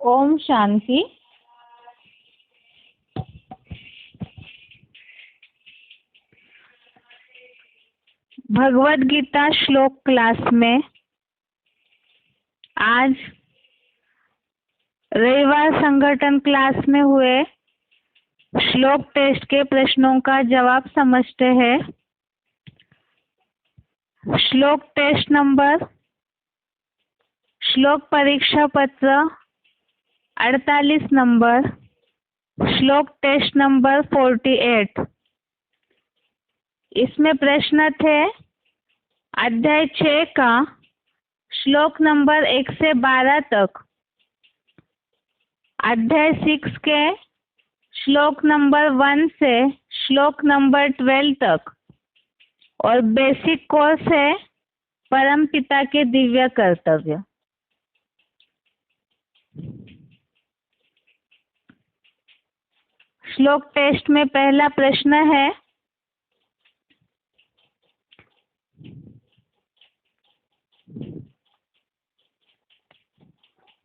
ओम शांति। भगवद गीता श्लोक क्लास में आज रविवार संगठन क्लास में हुए श्लोक टेस्ट के प्रश्नों का जवाब समझते हैं। श्लोक टेस्ट नंबर, श्लोक परीक्षा पत्र 48 नंबर, श्लोक टेस्ट नंबर 48। इसमें प्रश्न थे अध्याय 6 का श्लोक नंबर 1 से 12 तक, अध्याय 6 के श्लोक नंबर 1 से श्लोक नंबर 12 तक और बेसिक कोर्स है परम पिता के दिव्य कर्तव्य। श्लोक टेस्ट में पहला प्रश्न है,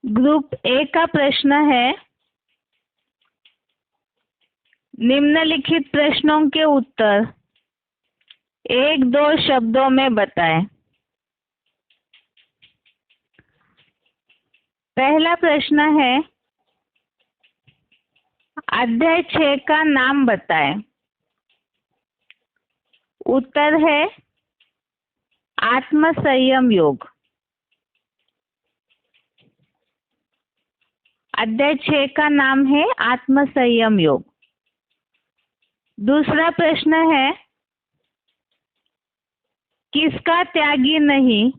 ग्रुप ए का प्रश्न है, निम्नलिखित प्रश्नों के उत्तर 1-2 शब्दों में बताएं। पहला प्रश्न है, अध्याय 6 का नाम बताएं। उत्तर है आत्म संयम योग। अध्याय 6 का नाम है आत्म संयम योग। दूसरा प्रश्न है, किसका त्यागी नहीं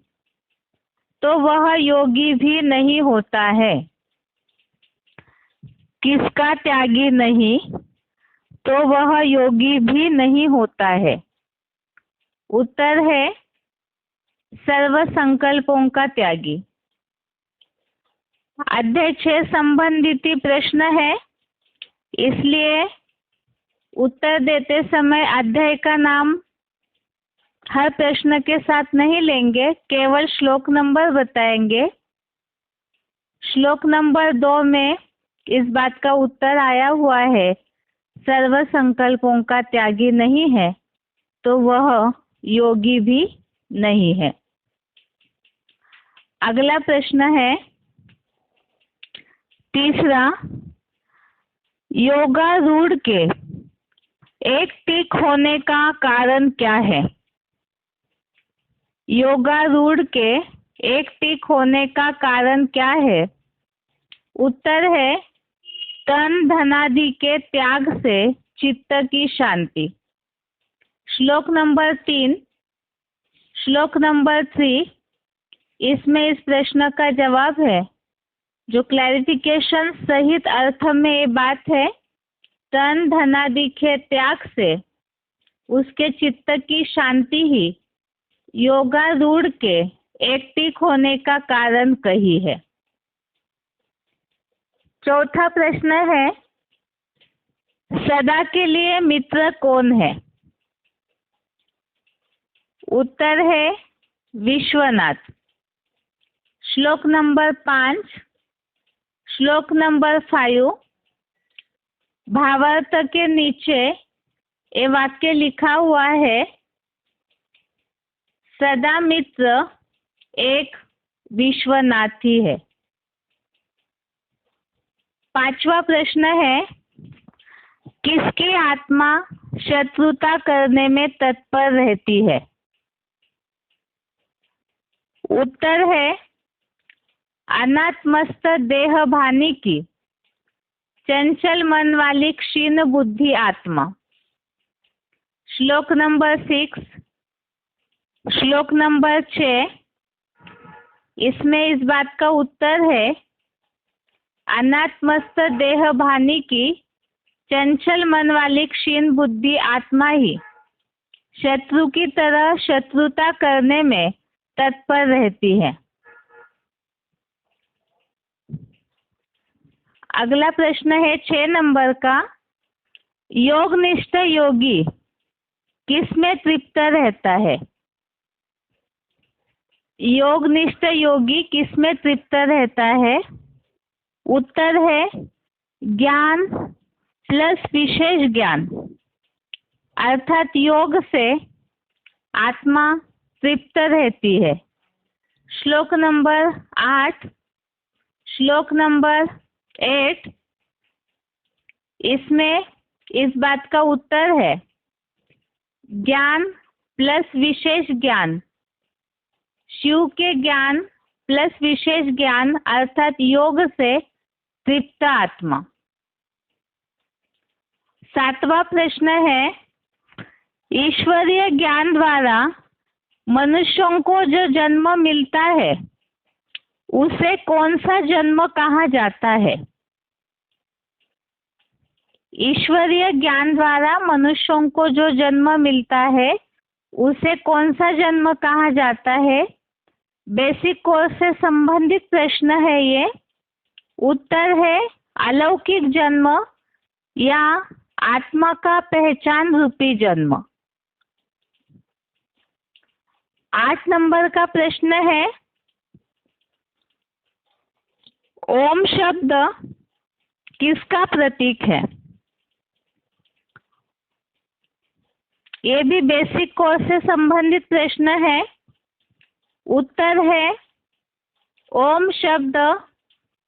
तो वह योगी भी नहीं होता है। किसका त्यागी नहीं तो वह योगी भी नहीं होता है। उत्तर है सर्व संकल्पों का त्यागी। अध्याय 6 संबंधित प्रश्न है, इसलिए उत्तर देते समय अध्याय का नाम हर प्रश्न के साथ नहीं लेंगे, केवल श्लोक नंबर बताएंगे। श्लोक नंबर 2 में इस बात का उत्तर आया हुआ है, सर्व संकल्पों का त्यागी नहीं है तो वह योगी भी नहीं है। अगला प्रश्न है तीसरा, योगारूढ़ के एक टिक होने का कारण क्या है। योगारूढ़ के एक टिक होने का कारण क्या है। उत्तर है तन धनादि के त्याग से चित्त की शांति। श्लोक नंबर 3, श्लोक नंबर 3, इसमें इस प्रश्न का जवाब है, जो क्लैरिफिकेशन सहित अर्थ में ये बात है, तन धनादि के त्याग से उसके चित्त की शांति ही योगारूढ़ के एक टिक होने का कारण कही है। चौथा प्रश्न है, सदा के लिए मित्र कौन है। उत्तर है विश्वनाथ। श्लोक नंबर 5, श्लोक नंबर 5, भावार्थ के नीचे ये वाक्य लिखा हुआ है, सदा मित्र एक विश्वनाथ ही है। पांचवा प्रश्न है, किसकी आत्मा शत्रुता करने में तत्पर रहती है। उत्तर है अनात्मस्थ देह भानी की चंचल मन वाली क्षीण बुद्धि आत्मा। श्लोक नंबर 6, श्लोक नंबर 6, इसमें इस बात का उत्तर है, अनात्मस्थ देह भानी की चंचल मन वाली क्षीण बुद्धि आत्मा ही शत्रु की तरह शत्रुता करने में तत्पर रहती है। अगला प्रश्न है 6 नंबर का, योगनिष्ठ योगी किसमें तृप्त रहता है। योगनिष्ठ योगी किसमें तृप्त रहता है। उत्तर है ज्ञान प्लस विशेष ज्ञान, अर्थात योग से आत्मा तृप्त रहती है। श्लोक नंबर 8, श्लोक नंबर 8, इसमें इस बात का उत्तर है ज्ञान प्लस विशेष ज्ञान, शिव के ज्ञान प्लस विशेष ज्ञान अर्थात योग से तृप्त आत्मा। 7वां प्रश्न है ईश्वरीय ज्ञान द्वारा मनुष्यों को जो जन्म मिलता है उसे कौन सा जन्म कहा जाता है? ईश्वरीय ज्ञान द्वारा मनुष्यों को जो जन्म मिलता है उसे कौन सा जन्म कहा जाता है? बेसिक कोर्स से संबंधित प्रश्न है ये। उत्तर है अलौकिक जन्म या आत्मा का पहचान रूपी जन्म। 8 नंबर का प्रश्न है ओम शब्द किसका प्रतीक है? ये भी बेसिक कोर्स से संबंधित प्रश्न है। उत्तर है ओम शब्द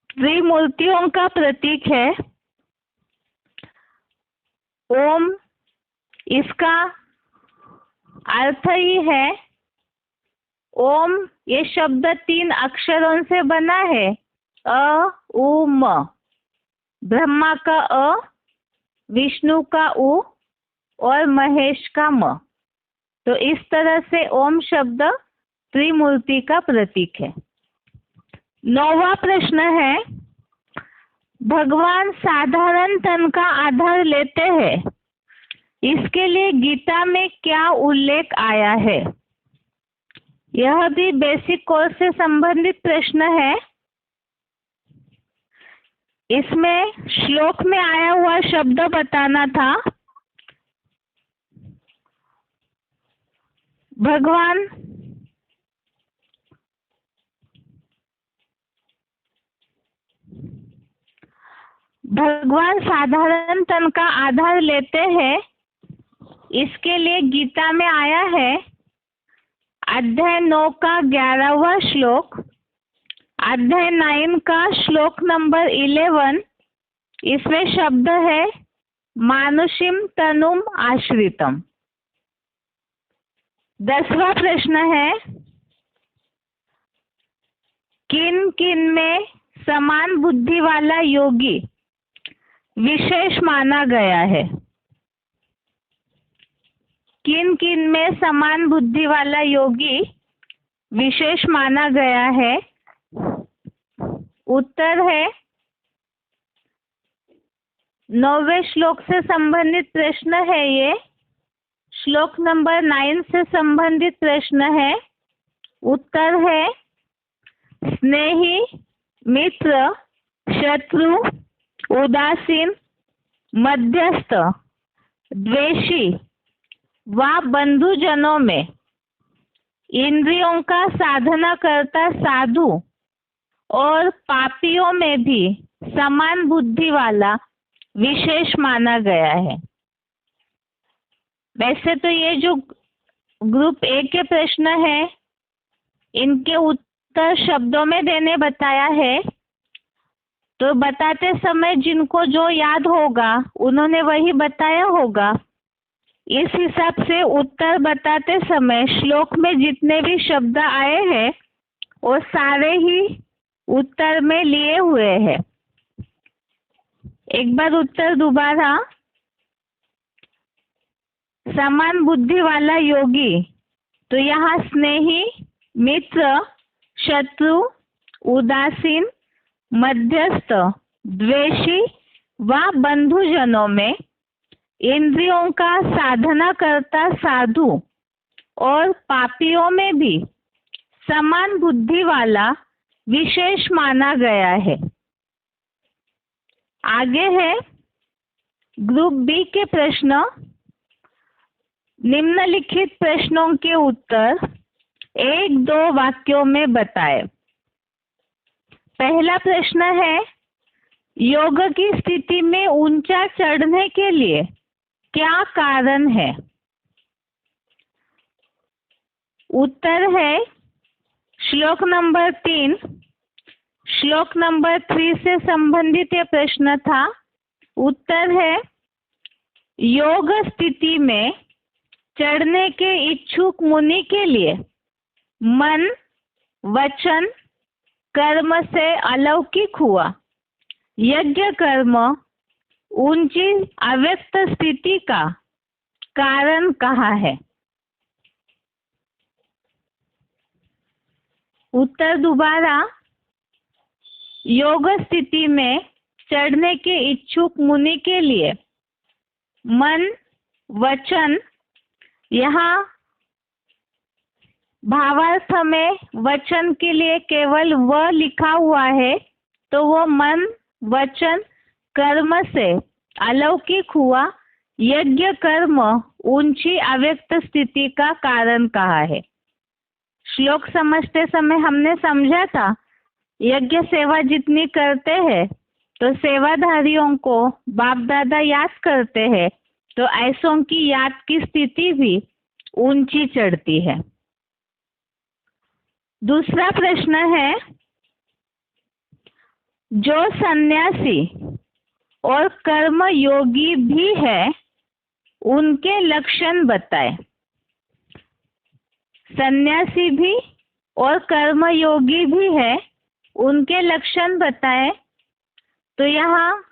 त्रिमूर्तियों का प्रतीक है। ओम इसका अर्थ ही है, ओम ये शब्द 3 अक्षरों से बना है, अ उ म। ब्रह्मा का अ, विष्णु का उ और महेश का म। तो इस तरह से ओम शब्द त्रिमूर्ति का प्रतीक है। 9वां प्रश्न है भगवान साधारण तन का आधार लेते हैं, इसके लिए गीता में क्या उल्लेख आया है? यह भी बेसिक कोर्स से संबंधित प्रश्न है। इसमें श्लोक में आया हुआ शब्द बताना था। भगवान साधारण तन का आधार लेते हैं, इसके लिए गीता में आया है अध्याय 9 का 11वां श्लोक, अध्याय 9 का श्लोक नंबर 11। इसमें शब्द है मानुषिम तनुम आश्रितम। 10वां प्रश्न है किन किन में समान बुद्धि वाला योगी विशेष माना गया है? किन किन में समान बुद्धि वाला योगी विशेष माना गया है? उत्तर है 9वें श्लोक से संबंधित प्रश्न है ये। श्लोक नंबर 9 से संबंधित प्रश्न है। उत्तर है स्नेही, मित्र, शत्रु, उदासीन, मध्यस्थ, द्वेषी व बंधुजनों में इंद्रियों का साधना करता साधु और पापियों में भी समान बुद्धि वाला विशेष माना गया है। वैसे तो ये जो ग्रुप ए के प्रश्न है इनके उत्तर शब्दों में देने बताया है, तो बताते समय जिनको जो याद होगा उन्होंने वही बताया होगा। इस हिसाब से उत्तर बताते समय श्लोक में जितने भी शब्द आए हैं वो सारे ही उत्तर में लिए हुए हैं। एक बार उत्तर दोबारा, समान बुद्धि वाला योगी, तो यहाँ स्नेही, मित्र, शत्रु, उदासीन, मध्यस्थ, द्वेषी व बंधुजनों में इंद्रियों का साधना करता साधु और पापियों में भी समान बुद्धि वाला विशेष माना गया है। आगे है ग्रुप बी के प्रश्न। निम्नलिखित प्रश्नों के उत्तर 1-2 वाक्यों में बताएं। पहला प्रश्न है योग की स्थिति में ऊंचा चढ़ने के लिए क्या कारण है? उत्तर है श्लोक नंबर 3। श्लोक नंबर 3 से संबंधित यह प्रश्न था। उत्तर है योग स्थिति में चढ़ने के इच्छुक मुनि के लिए मन, वचन, कर्म से अलौकिक हुआ यज्ञ कर्म ऊंची अव्यक्त स्थिति का कारण कहा है? उत्तर दोबारा, योग स्थिति में चढ़ने के इच्छुक मुनि के लिए मन, वचन, यहाँ भावार्थ में वचन के लिए केवल व लिखा हुआ है, तो वो मन, वचन, कर्म से अलौकिक हुआ यज्ञ कर्म ऊंची अव्यक्त स्थिति का कारण कहा है। श्लोक समझते समय हमने समझा था यज्ञ सेवा जितनी करते हैं तो सेवाधारियों को बाप दादा याद करते हैं, तो ऐसों की याद की स्थिति भी ऊंची चढ़ती है। दूसरा प्रश्न है, जो सन्यासी और कर्म योगी भी है उनके लक्षण बताएं। सन्यासी भी और कर्म योगी भी है, उनके लक्षण बताएं। तो यहाँ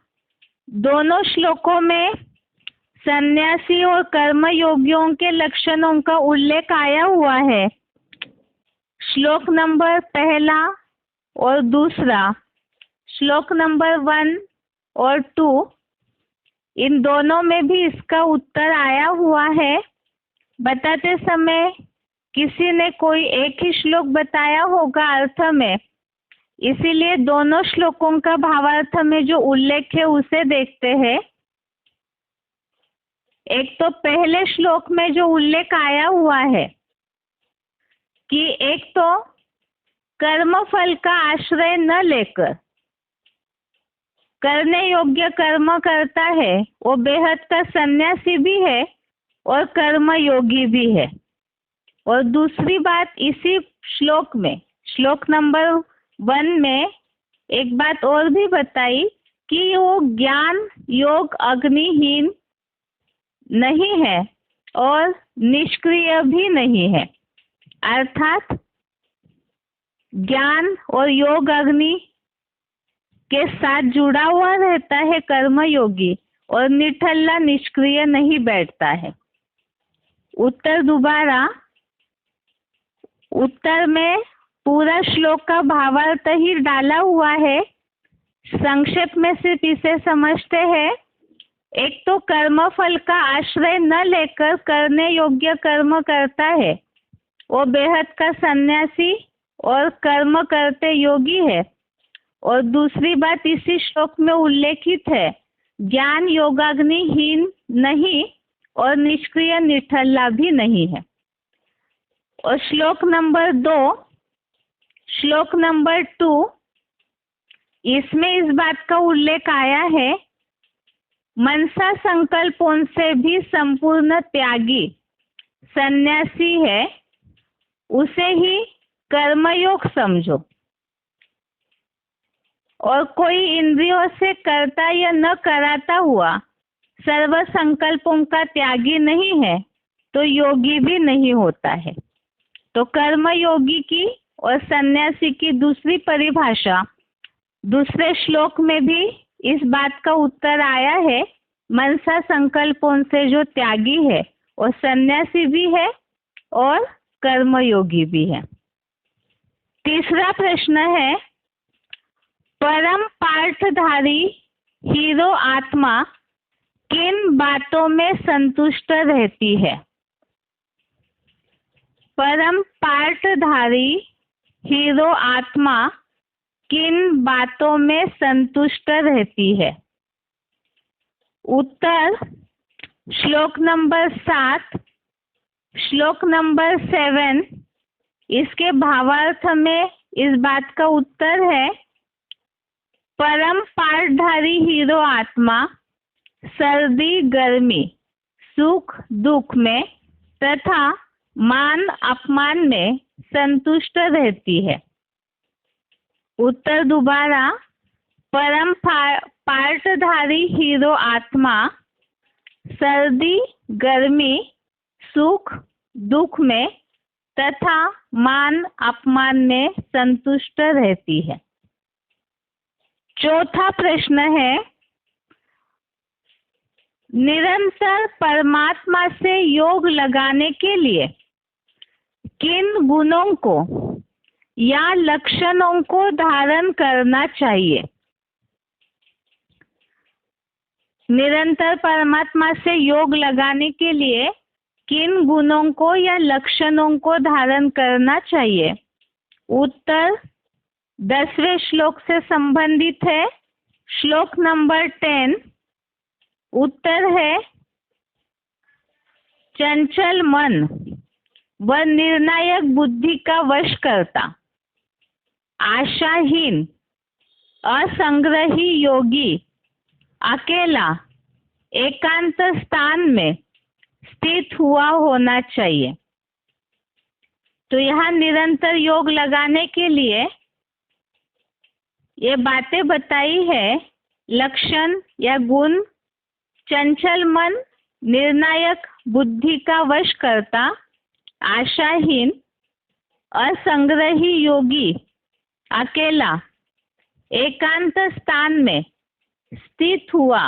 दोनों श्लोकों में सन्यासी और कर्म योगियों के लक्षणों का उल्लेख आया हुआ है। श्लोक नंबर 1 और दूसरा, श्लोक नंबर 1 और 2, इन दोनों में भी इसका उत्तर आया हुआ है। बताते समय किसी ने कोई एक ही श्लोक बताया होगा अर्थ में, इसीलिए दोनों श्लोकों का भावार्थ में जो उल्लेख है उसे देखते हैं। एक तो पहले श्लोक में जो उल्लेख आया हुआ है कि एक तो कर्म फल का आश्रय न लेकर करने योग्य कर्म करता है, वो बेहद का सन्यासी भी है और कर्म योगी भी है। और दूसरी बात इसी श्लोक में, श्लोक नंबर 1 में एक बात और भी बताई कि वो ज्ञान योग अग्निहीन नहीं है और निष्क्रिय भी नहीं है, अर्थात ज्ञान और योग अग्नि के साथ जुड़ा हुआ रहता है कर्मयोगी और निठल्ला निष्क्रिय नहीं बैठता है। उत्तर दोबारा, उत्तर में पूरा श्लोक का भावार्थ ही डाला हुआ है, संक्षेप में सिर्फ इसे समझते हैं। एक तो कर्म फल का आश्रय न लेकर करने योग्य कर्म करता है, वो बेहद का सन्यासी और कर्म करते योगी है। और दूसरी बात इसी श्लोक में उल्लेखित है, ज्ञान योगाग्निहीन नहीं और निष्क्रिय निठल्ला भी नहीं है। और श्लोक नंबर 2, श्लोक नंबर 2, इसमें इस बात का उल्लेख आया है, मनसा संकल्पों से भी संपूर्ण त्यागी सन्यासी है, उसे ही कर्मयोग समझो। और कोई इंद्रियों से करता या न कराता हुआ सर्व संकल्पों का त्यागी नहीं है तो योगी भी नहीं होता है। तो कर्म योगी की और सन्यासी की दूसरी परिभाषा दूसरे श्लोक में भी इस बात का उत्तर आया है, मनसा संकल्पों से जो त्यागी है और सन्यासी भी है और कर्मयोगी भी है। तीसरा प्रश्न है, परम पार्थधारी हीरो आत्मा किन बातों में संतुष्ट रहती है? परम पार्थधारी हीरो आत्मा किन बातों में संतुष्ट रहती है? उत्तर श्लोक नंबर 7, श्लोक नंबर 7, इसके भावार्थ में इस बात का उत्तर है, परम पाठधारी हीरो आत्मा सर्दी गर्मी सुख दुख में तथा मान अपमान में संतुष्ट रहती है। उत्तर दोबारा, परम पाठधारी हीरो आत्मा सर्दी गर्मी सुख दुख में तथा मान अपमान में संतुष्ट रहती है। चौथा प्रश्न है, निरंतर परमात्मा से योग लगाने के लिए किन गुणों को या लक्षणों को धारण करना चाहिए? निरंतर परमात्मा से योग लगाने के लिए किन गुणों को या लक्षणों को धारण करना चाहिए? उत्तर 10वें श्लोक से संबंधित है। श्लोक नंबर 10। उत्तर है, चंचल मन व निर्णायक बुद्धि का वश करता, आशाहीन असंग्रही योगी अकेला एकांत स्थान में स्थित हुआ होना चाहिए। तो यहाँ निरंतर योग लगाने के लिए ये बातें बताई है, लक्षण या गुण, चंचल मन, निर्णायक बुद्धि का वश करता, आशाहीन असंग्रही योगी अकेला एकांत स्थान में स्थित हुआ,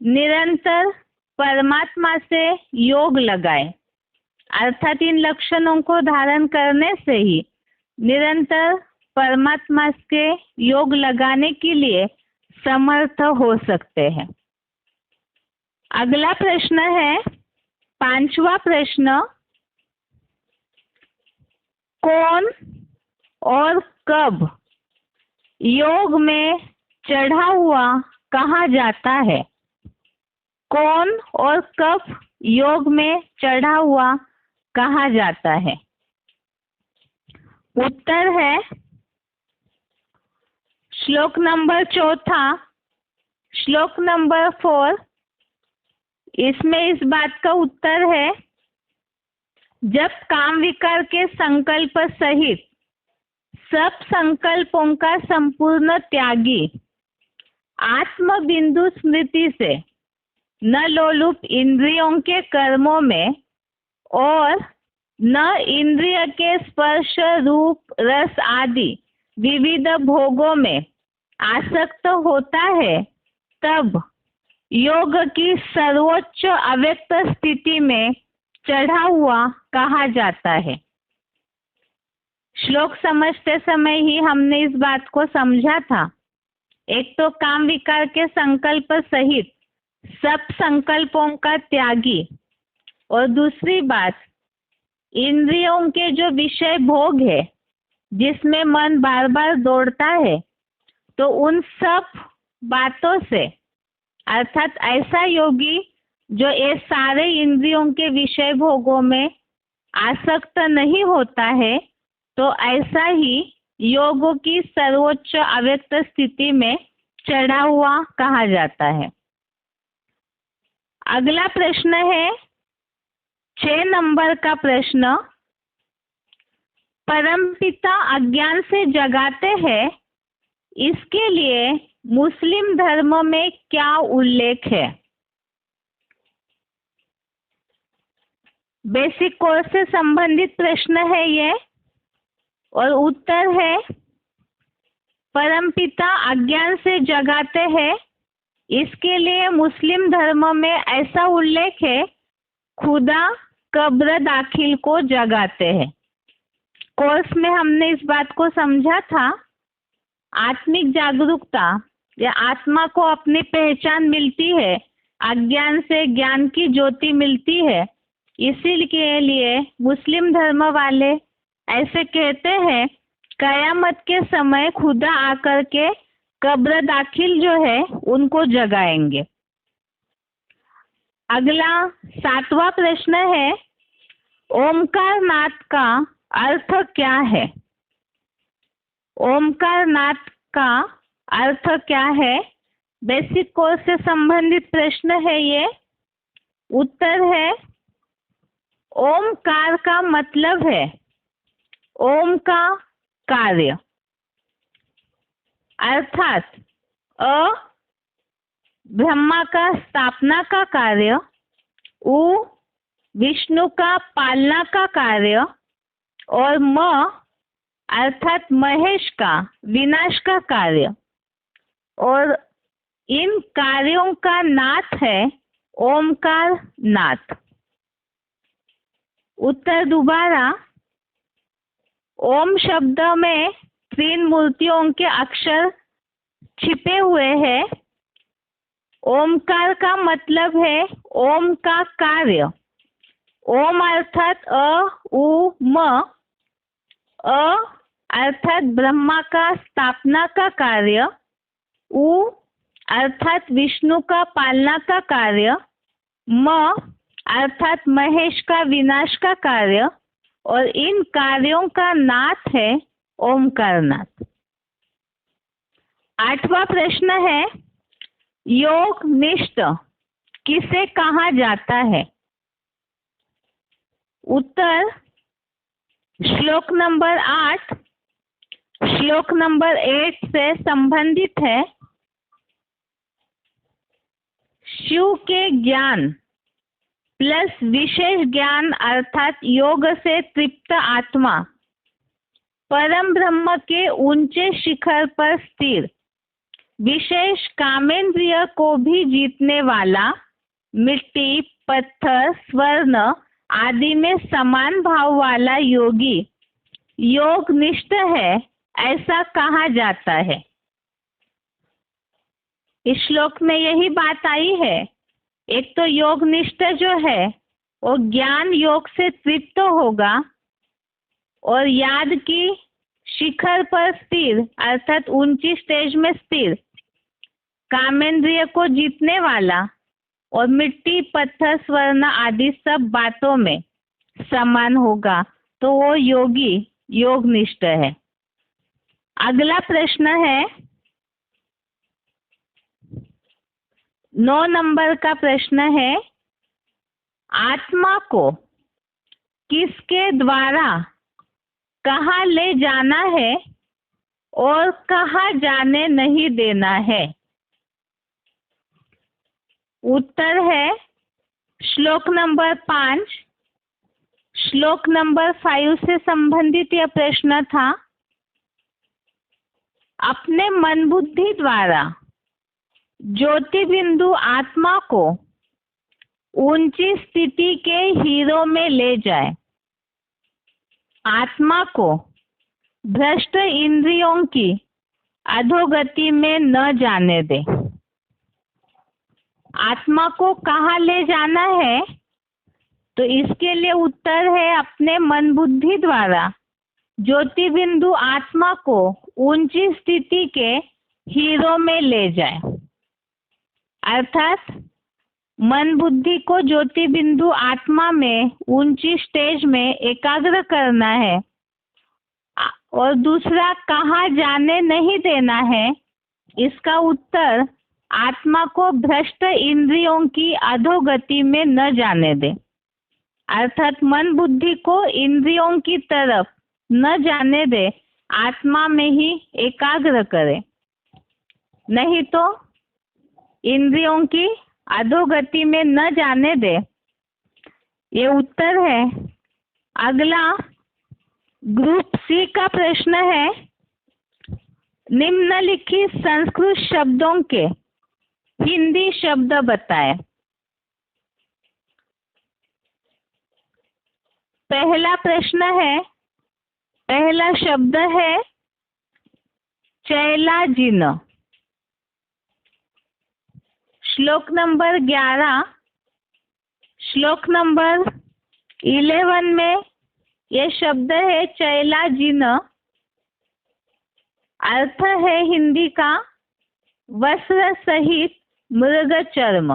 निरंतर परमात्मा से योग लगाए। अर्थात इन लक्षणों को धारण करने से ही निरंतर परमात्मा के योग लगाने के लिए समर्थ हो सकते हैं। अगला प्रश्न है 5वां प्रश्न, कौन और कब योग में चढ़ा हुआ कहा जाता है? कौन और कब योग में चढ़ा हुआ कहा जाता है? उत्तर है श्लोक नंबर 4, श्लोक नंबर 4। इसमें इस बात का उत्तर है, जब काम विकार के संकल्प सहित सब संकल्पों का संपूर्ण त्यागी आत्म बिंदु स्मृति से न लोलुप इंद्रियों के कर्मों में और न इंद्रिय के स्पर्श रूप रस आदि विविध भोगों में आसक्त होता है, तब योग की सर्वोच्च अव्यक्त स्थिति में चढ़ा हुआ कहा जाता है। श्लोक समझते समय ही हमने इस बात को समझा था। एक तो काम विकार के संकल्प सहित सब संकल्पों का त्यागी, और दूसरी बात इंद्रियों के जो विषय भोग है जिसमें मन बार बार दौड़ता है, तो उन सब बातों से, अर्थात ऐसा योगी जो ये सारे इंद्रियों के विषय भोगों में आसक्त नहीं होता है, तो ऐसा ही योग की सर्वोच्च अव्यक्त स्थिति में चढ़ा हुआ कहा जाता है। अगला प्रश्न है 6 नंबर का प्रश्न, परमपिता अज्ञान से जगाते हैं, इसके लिए मुस्लिम धर्म में क्या उल्लेख है? बेसिक कोर्स से संबंधित प्रश्न है ये, और उत्तर है परमपिता अज्ञान से जगाते हैं, इसके लिए मुस्लिम धर्म में ऐसा उल्लेख है, खुदा कब्र दाखिल को जगाते हैं। कोर्स में हमने इस बात को समझा था, आत्मिक जागरूकता या आत्मा को अपनी पहचान मिलती है, अज्ञान से ज्ञान की ज्योति मिलती है। इसीलिए लिए मुस्लिम धर्म वाले ऐसे कहते हैं, कयामत के समय खुदा आकर के कब्र दाखिल जो है उनको जगाएंगे। अगला 7वां प्रश्न है, ओमकार नाद का अर्थ क्या है? ओमकार नाद का अर्थ क्या है? बेसिक कोर्स से संबंधित प्रश्न है ये। उत्तर है ओमकार का मतलब है ओम का कार्य, अर्थात अ ब्रह्मा का स्थापना का कार्य, उ विष्णु का पालना का कार्य और म अर्थात महेश का विनाश का कार्य। और इन कार्यों का नाथ है ओमकार नाथ। उत्तर दोबारा, ओम शब्द में 3 मूर्तियों के अक्षर छिपे हुए हैं। ओमकार का मतलब है ओम का कार्य। ओम अर्थात अ उ म, अ अर्थात ब्रह्मा का स्थापना का कार्य, उ अर्थात विष्णु का पालना का कार्य, म अर्थात महेश का विनाश का कार्य और इन कार्यों का नाथ है ओमकारनाथ। 8वां प्रश्न है योग निष्ठ किसे कहा जाता है? उत्तर श्लोक नंबर 8 श्लोक नंबर 8 से संबंधित है। शिव के ज्ञान प्लस विशेष ज्ञान अर्थात योग से तृप्त आत्मा परम ब्रह्म के ऊंचे शिखर पर स्थिर, विशेष कामेंद्रिय को भी जीतने वाला, मिट्टी पत्थर स्वर्ण आदि में समान भाव वाला योगी योग निष्ठ है ऐसा कहा जाता है। इस श्लोक में यही बात आई है। एक तो योग निष्ठ जो है वो ज्ञान योग से तृप्त होगा और याद की शिखर पर स्थिर अर्थात ऊंची स्टेज में स्थिर, कामेंद्रिय को जीतने वाला और मिट्टी पत्थर स्वर्ण आदि सब बातों में समान होगा, तो वो योगी योग निष्ठ है। अगला प्रश्न है 9 नंबर का प्रश्न है आत्मा को किसके द्वारा कहाँ ले जाना है और कहाँ जाने नहीं देना है? उत्तर है श्लोक नंबर 5 श्लोक नंबर 5 से संबंधित यह प्रश्न था। अपने मन बुद्धि द्वारा ज्योति बिंदु आत्मा को ऊंची स्थिति के हीरों में ले जाए, आत्मा को भ्रष्ट इंद्रियों की अधोगति में न जाने दे। आत्मा को कहाँ ले जाना है? तो इसके लिए उत्तर है अपने मन बुद्धि द्वारा ज्योति बिंदु आत्मा को ऊंची स्थिति के हीरों में ले जाए, अर्थात मन बुद्धि को ज्योति बिंदु आत्मा में ऊंची स्टेज में एकाग्र करना है। और दूसरा कहाँ जाने नहीं देना है, इसका उत्तर आत्मा को भ्रष्ट इंद्रियों की अधोगति में न जाने दे, अर्थात मन बुद्धि को इंद्रियों की तरफ न जाने दे, आत्मा में ही एकाग्र करे, नहीं तो इंद्रियों की अधोगति में न जाने दे। ये उत्तर है। अगला ग्रुप सी का प्रश्न है निम्नलिखित संस्कृत शब्दों के हिंदी शब्द बताएं। पहला प्रश्न है, पहला शब्द है चैलाजिन। श्लोक नंबर 11 श्लोक नंबर 11 में यह शब्द है चैलाजिन। अर्थ है हिंदी का वस्त्र सहित मृग चर्म।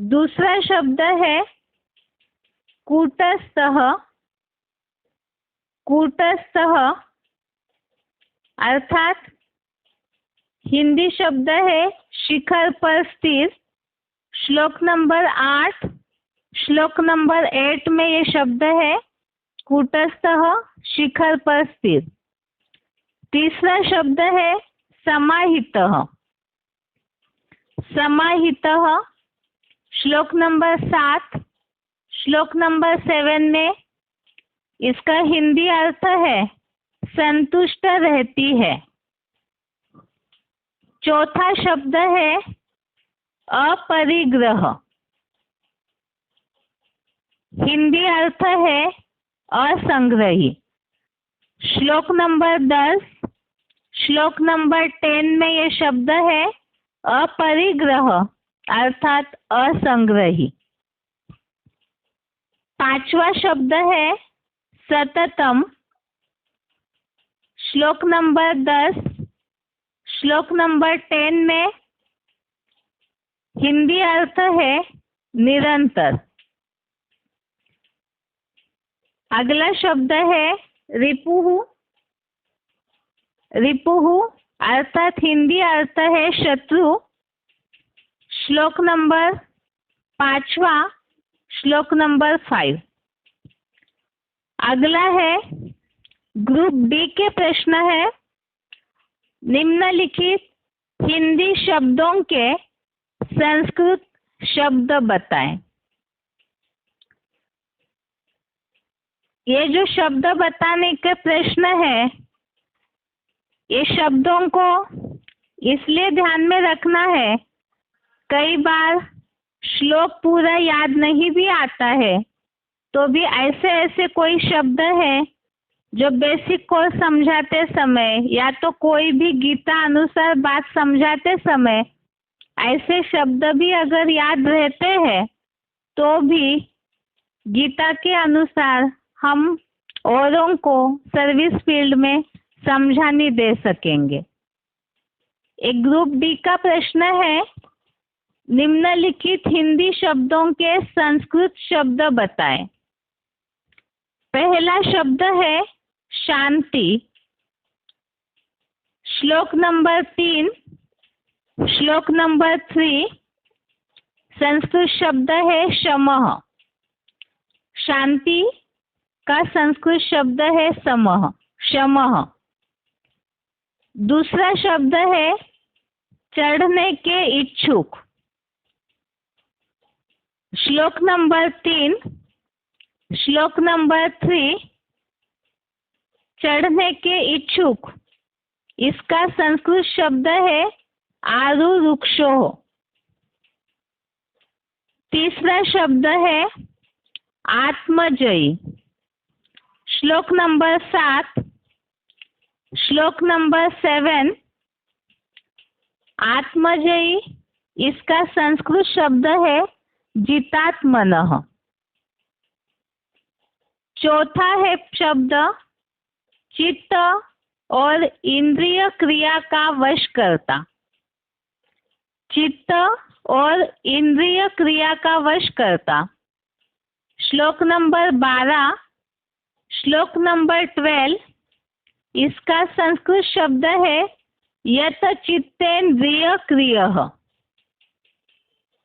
दूसरा शब्द है कूटस्थः। कूटस्थः अर्थात हिंदी शब्द है शिखर पर स्थिर। श्लोक नंबर 8, श्लोक नंबर 8 में ये शब्द है कूटस्थः, शिखर पर स्थिर। तीसरा शब्द है समाहितः। समाहितः श्लोक नंबर 7, श्लोक नंबर 7 में इसका हिंदी अर्थ है संतुष्ट रहती है। चौथा शब्द है अपरिग्रह। हिंदी अर्थ है असंग्रही। श्लोक नंबर 10, श्लोक नंबर 10 में ये शब्द है अपरिग्रह अर्थात असंग्रही। पांचवा शब्द है सततम। श्लोक नंबर 10, श्लोक नंबर 10 में हिंदी अर्थ है निरंतर। अगला शब्द है रिपुहु। रिपुहु अर्थात हिंदी अर्थ है शत्रु। श्लोक नंबर 5वां, श्लोक नंबर 5। अगला है ग्रुप डी के प्रश्न है निम्नलिखित हिंदी शब्दों के संस्कृत शब्द बताएं। ये जो शब्द बताने के प्रश्न है, ये शब्दों को इसलिए ध्यान में रखना है, कई बार श्लोक पूरा याद नहीं भी आता है, तो भी ऐसे ऐसे कोई शब्द है जो बेसिक कोर्स समझाते समय या तो कोई भी गीता अनुसार बात समझाते समय ऐसे शब्द भी अगर याद रहते हैं तो भी गीता के अनुसार हम औरों को सर्विस फील्ड में समझाने दे सकेंगे। एक ग्रुप डी का प्रश्न है निम्नलिखित हिंदी शब्दों के संस्कृत शब्द बताएं। पहला शब्द है शांति। श्लोक नंबर 3, श्लोक नंबर 3 संस्कृत शब्द है शमः। शांति का संस्कृत शब्द है समः, शमः। दूसरा शब्द है चढ़ने के इच्छुक। श्लोक नंबर 3, श्लोक नंबर 3 चढ़ने के इच्छुक, इसका संस्कृत शब्द है आरुरुक्षो। तीसरा शब्द है आत्मजयी। श्लोक नंबर 7, श्लोक नंबर 7 आत्मजयी, इसका संस्कृत शब्द है जितात्मनः। चौथा है शब्द चित्त और इंद्रिय क्रिया का वश करता। चित्त और इंद्रिय क्रिया का वश करता। श्लोक नंबर 12, श्लोक नंबर 12 इसका संस्कृत शब्द है यत चित्तेन्द्रिय क्रियः।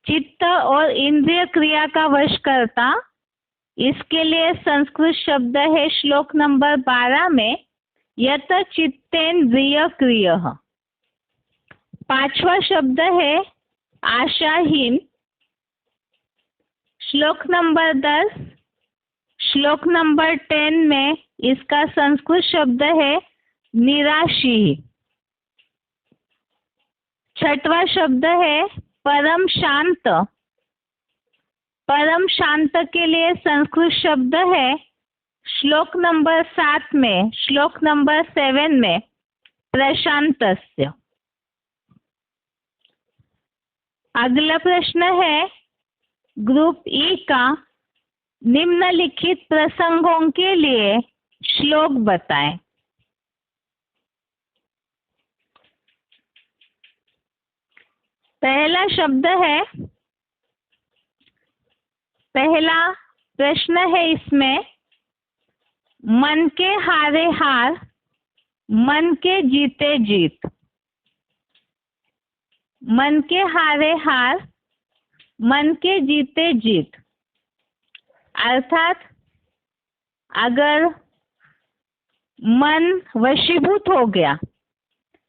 चित्त और इंद्रिय क्रिया का वश करता, इसके लिए संस्कृत शब्द है श्लोक नंबर 12 में यत चित्तेन्द्रिय क्रियः। पांचवा शब्द है आशाहीन। श्लोक नंबर 10, श्लोक नंबर 10 में इसका संस्कृत शब्द है निराशी। छठवा शब्द है परम शांत। परम शांत के लिए संस्कृत शब्द है श्लोक नंबर 7 में, श्लोक नंबर 7 में प्रशांतस्य। अगला प्रश्न है ग्रुप ई का निम्नलिखित प्रसंगों के लिए श्लोक बताएं। पहला शब्द है, पहला प्रश्न है इसमें मन के हारे हार मन के जीते जीत, मन के हारे हार, मन के जीते जीत। अर्थात अगर मन वशीभूत हो गया,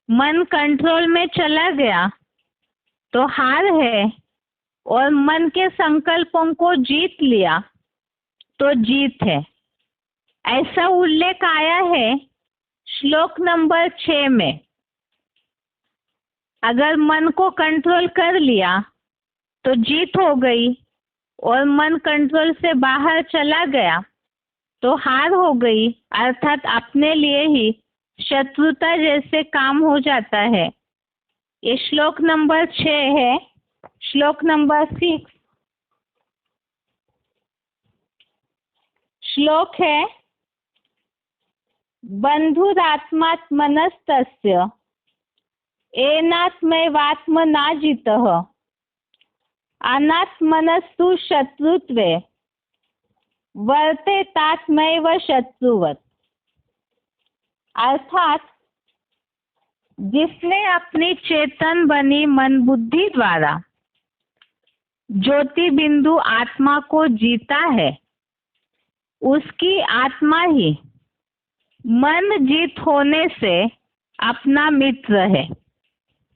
मन कंट्रोल में चला गया तो हार है, और मन के संकल्पों को जीत लिया तो जीत है। ऐसा उल्लेख आया है श्लोक नंबर 6 में। अगर मन को कंट्रोल कर लिया तो जीत हो गई, और मन कंट्रोल से बाहर चला गया तो हार हो गई। अर्थात अपने लिए ही शत्रुता जैसे काम हो जाता है। ये श्लोक नंबर 6 है। श्लोक नंबर 6 श्लोक है, बंधुरात्मात्मनस्तस्य एनात्मैवात्मनाजितः अनात्मनस्तु शत्रुत्वे वर्तेतात्मैव शत्रुवत्। अर्थात जिसने अपनी चेतन बनी मन बुद्धि द्वारा ज्योति बिंदु आत्मा को जीता है, उसकी आत्मा ही मन जीत होने से अपना मित्र है।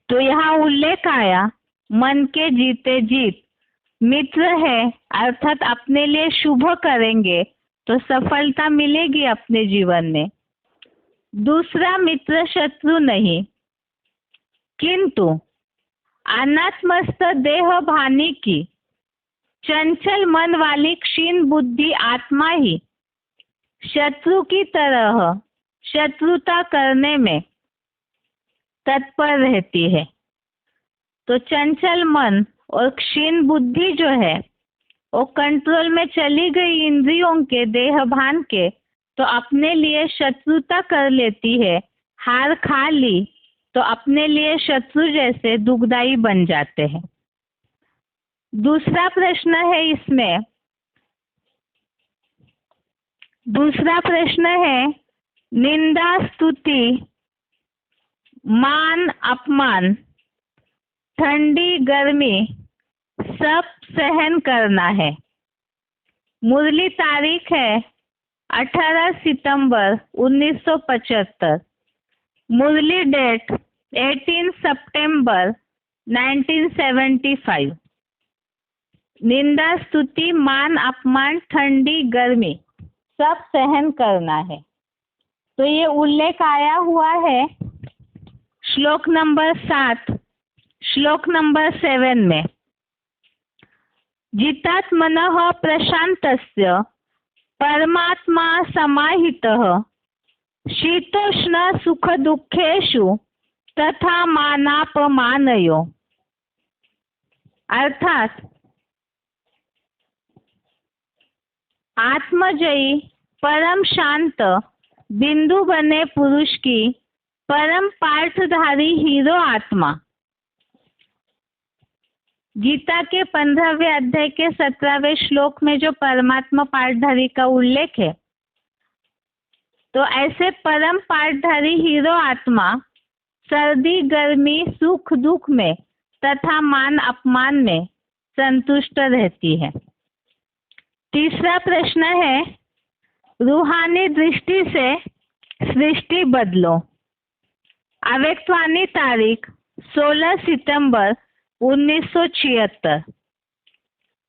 तो यहाँ उल्लेख आया मन के जीते जीत मित्र है। अर्थात अपने लिए शुभ करेंगे तो सफलता मिलेगी अपने जीवन में। दूसरा मित्र शत्रु नहीं, किंतु अनात्मस्थ देह भानी की चंचल मन वाली क्षीण बुद्धि आत्मा ही शत्रु की तरह शत्रुता करने में तत्पर रहती है। तो चंचल मन और क्षीण बुद्धि जो है वो कंट्रोल में चली गई इंद्रियों के, देह भान के, तो अपने लिए शत्रुता कर लेती है। हार खा ली तो अपने लिए शत्रु जैसे दुखदाई बन जाते हैं। दूसरा प्रश्न है इसमें, दूसरा प्रश्न है, निंदा स्तुति मान अपमान ठंडी गर्मी सब सहन करना है। मुरली तारीख है 18 सितंबर 1975। मुरली डेट 18 सितंबर 1975। निंदा स्तुति मान अपमान ठंडी गर्मी सब सहन करना है। तो ये उल्लेख आया हुआ है श्लोक नंबर 7, श्लोक नंबर 7 में। जितात्मनः प्रशांतस्य परमात्मा समाहितः शीतोष्ण सुख दुखेषु तथा मानापमानयो। अर्थात आत्मजयी परम शांत बिंदु बने पुरुष की परम पार्थधारी हीरो आत्मा। गीता के 15वें अध्याय के 17वें श्लोक में जो परमात्मा पार्थधारी का उल्लेख है, तो ऐसे परम पार्थधारी हीरो आत्मा सर्दी गर्मी सुख दुख में तथा मान अपमान में संतुष्ट रहती है। तीसरा प्रश्न है, रूहानी दृष्टि से सृष्टि बदलो। अव्यक्तवाणी तारीख 16 सितंबर 1976।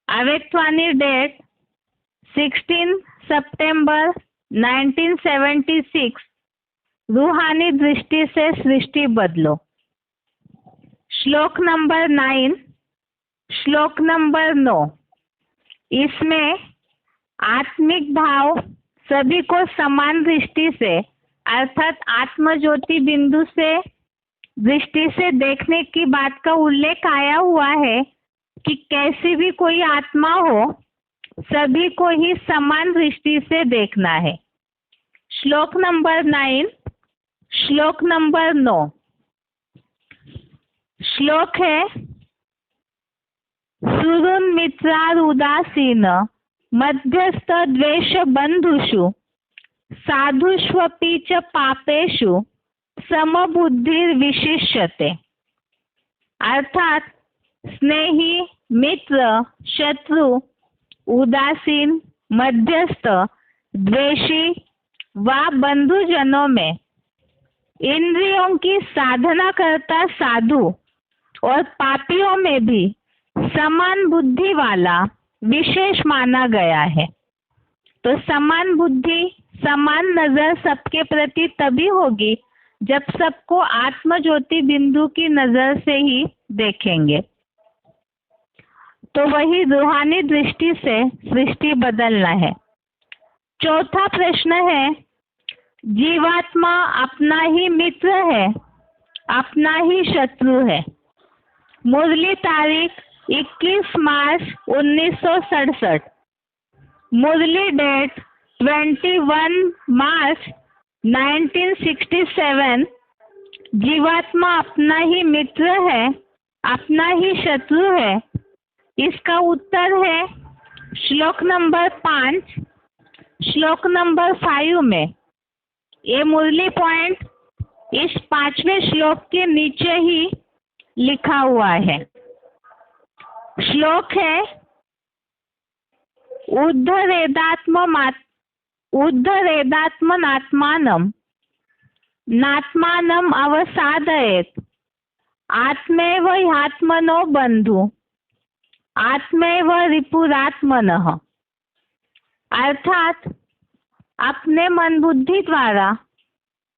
अव्यक्तवाणी डेट 16 सितंबर 1976। रूहानी दृष्टि से सृष्टि बदलो। श्लोक नंबर 9, श्लोक नंबर 9। इसमें आत्मिक भाव सभी को समान दृष्टि से अर्थात आत्म ज्योति बिंदु से दृष्टि से देखने की बात का उल्लेख आया हुआ है कि कैसी भी कोई आत्मा हो सभी को ही समान दृष्टि से देखना है। श्लोक नंबर 9, श्लोक नंबर 9। श्लोक है, सुहृन्मित्रारुदासीन मध्यस्थ द्वेष बंधुषु साधुष्वपि च पापेषु समबुद्धिर्विशिष्यते, अर्थात स्नेही, मित्र, शत्रु, उदासीन, मध्यस्थ, द्वेषी व बंधुजनों में इंद्रियों की साधना करता साधु और पापियों में भी समान बुद्धि वाला विशेष माना गया है। तो समान बुद्धि, समान नजर सबके प्रति तभी होगी जब सबको आत्म ज्योति बिंदु की नजर से ही देखेंगे। तो वही रूहानी दृष्टि से सृष्टि बदलना है। चौथा प्रश्न है, जीवात्मा अपना ही मित्र है, अपना ही शत्रु है। मुरली तारीख 21 मार्च 1967, मुरली डेट 21 मार्च 1967। जीवात्मा अपना ही मित्र है, अपना ही शत्रु है। इसका उत्तर है श्लोक नंबर 5, श्लोक नंबर 5 में। ये मुरली पॉइंट इस 5वें श्लोक के नीचे ही लिखा हुआ है। श्लोक है, उद्धरेदात्मनात्मानं नात्मानं अवसादयेत्, आत्मैव ह्यात्मनो बंधु, आत्मैव रिपुरात्मनः। अर्थात अपने मन बुद्धि द्वारा